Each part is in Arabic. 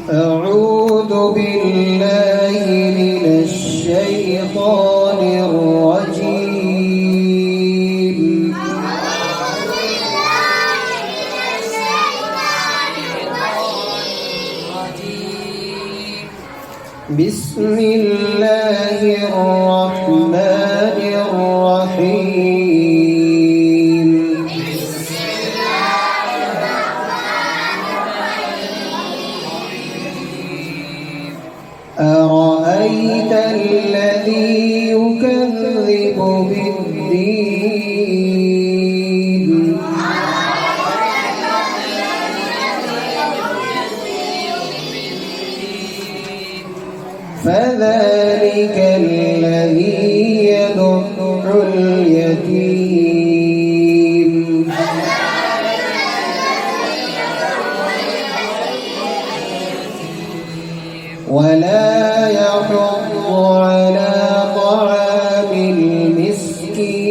أعوذ بالله من الشيطان الرجيم. بسم الله الرحمن الرحيم. أرأيت الذي يكذب بالدين فذلك الذي يدع اليتيم ولا يحض على طعام المسكين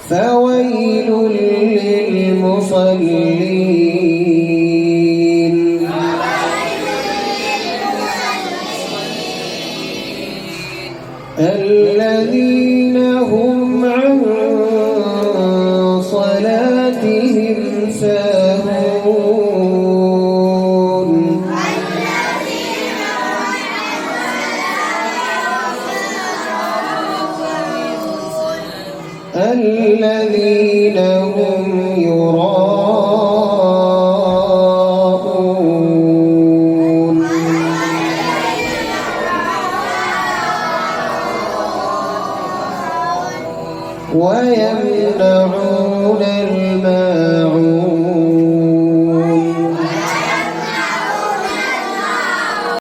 فويل للمصلين الذين هم عن صلاتهم ساهون الذين هم يراءون ويمنعون